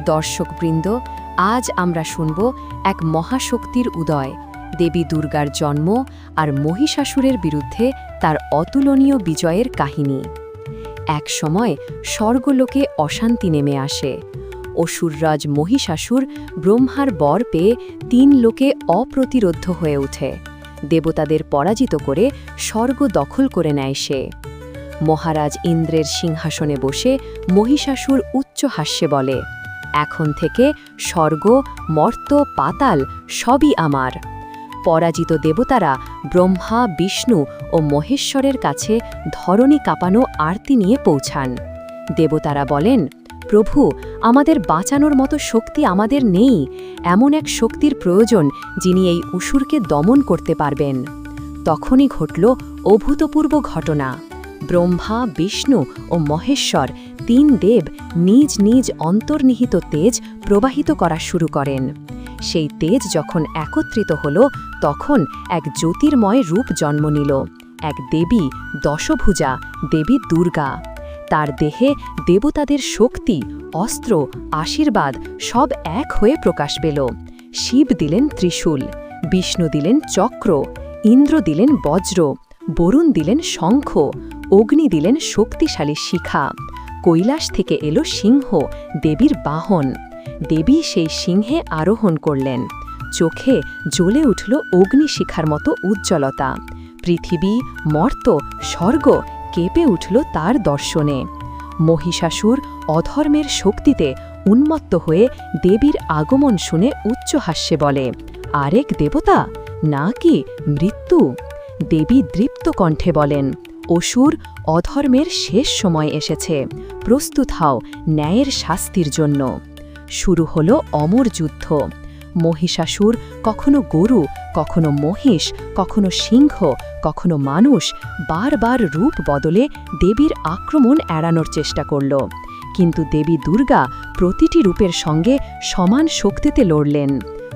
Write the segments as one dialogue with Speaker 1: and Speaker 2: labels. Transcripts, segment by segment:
Speaker 1: দর্শকবৃন্দ, আজ আমরা শুনব এক মহাশক্তির উদয়, দেবী দুর্গার জন্ম আর মহিষাসুরের বিরুদ্ধে তার অতুলনীয় বিজয়ের কাহিনী। এক সময় স্বর্গলোকে অশান্তি নেমে আসে। অসুররাজ মহিষাসুর ব্রহ্মার বর পেয়ে ৩ লোকে অপ্রতিরোধ্য হয়ে ওঠে। দেবতাদের পরাজিত করে স্বর্গ দখল করে নেয় সে। মহারাজ ইন্দ্রের সিংহাসনে বসে মহিষাসুর উচ্চ হাস্যে বলে, এখন থেকে স্বর্গ, মর্ত, পাতাল সবই আমার। পরাজিত দেবতারা ব্রহ্মা, বিষ্ণু ও মহেশ্বরের কাছে ধরণী কাঁপানো আরতি নিয়ে পৌঁছান। দেবতারা বলেন, প্রভু, আমাদের বাঁচানোর মতো শক্তি আমাদের নেই। এমন এক শক্তির প্রয়োজন যিনি এই অসুরকে দমন করতে পারবেন। তখনই ঘটল অভূতপূর্ব ঘটনা। ব্রহ্মা, বিষ্ণু ও মহেশ্বর ৩ দেব নিজ নিজ অন্তর্নিহিত তেজ প্রবাহিত করা শুরু করেন। সেই তেজ যখন একত্রিত হল, তখন এক জ্যোতির্ময় রূপ জন্ম নিল, এক দেবী, দশভুজা দেবী দুর্গা। তার দেহে দেবতাদের শক্তি, অস্ত্র, আশীর্বাদ সব এক হয়ে প্রকাশ পেল। শিব দিলেন ত্রিশূল, বিষ্ণু দিলেন চক্র, ইন্দ্র দিলেন বজ্র, বরুণ দিলেন শঙ্খ, অগ্নি দিলেন শক্তিশালী শিখা। কৈলাস থেকে এলো সিংহ, দেবীর বাহন। দেবী সেই সিংহে আরোহণ করলেন। চোখে জ্বলে উঠল অগ্নিশিখার মতো উজ্জ্বলতা। পৃথিবী, মর্ত, স্বর্গ কেঁপে উঠল তার দর্শনে। মহিষাসুর অধর্মের শক্তিতে উন্মত্ত হয়ে দেবীর আগমন শুনে উচ্চ হাস্যে বলে, আরেক দেবতা নাকি মৃত্যু? দেবী দৃপ্ত কণ্ঠে বলেন, অসুর, অধর্মের শেষ সময় এসেছে, প্রস্তুত হও ন্যায়ের শাস্তির জন্য। শুরু হল অমর যুদ্ধ। মহিষাসুর কখনো গরু, কখনো মহিষ, কখনো সিংহ, কখনো মানুষ বারবার রূপ বদলে দেবীর আক্রমণ এড়ানোর চেষ্টা করল। কিন্তু দেবী দুর্গা প্রতিটি রূপের সঙ্গে সমান শক্তিতে লড়লেন।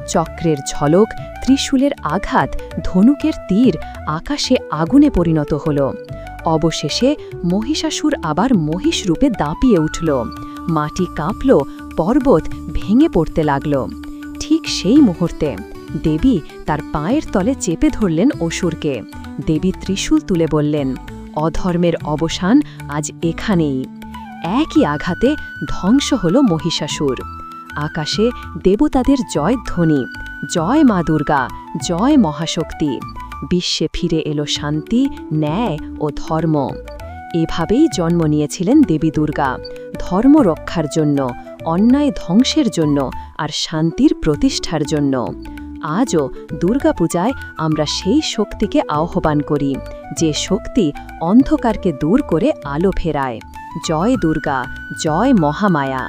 Speaker 1: চক্রের ঝলক, ত্রিশূলের আঘাত, ধনুকের তীর আকাশে আগুনে পরিণত হল। অবশেষে মহিষাসুর আবার মহিষ রূপে দাঁপিয়ে উঠল। মাটি কাঁপল, পর্বত ভেঙে পড়তে লাগল। ঠিক সেই মুহূর্তে দেবী তার পায়ের তলে চেপে ধরলেন অসুরকে। দেবী ত্রিশূল তুলে বললেন, অধর্মের অবসান আজ এখানেই। একই আঘাতে ধ্বংস হল মহিষাসুর। আকাশে দেবতাদের জয়ধ্বনি, জয় মা দুর্গা, জয় মহাশক্তি। বিশ্বে ফিরে এলো শান্তি, ন্যায় ও ধর্ম। এভাবেই জন্ম নিয়েছিলেন দেবী দুর্গা, ধর্ম রক্ষার জন্য, অন্যায় ধ্বংসের জন্য আর শান্তির প্রতিষ্ঠার জন্য। আজও দুর্গাপূজায় আমরা সেই শক্তিকে আহ্বান করি, যে শক্তি অন্ধকারকে দূর করে আলো ফেরায়। জয় দুর্গা, জয় মহামায়া।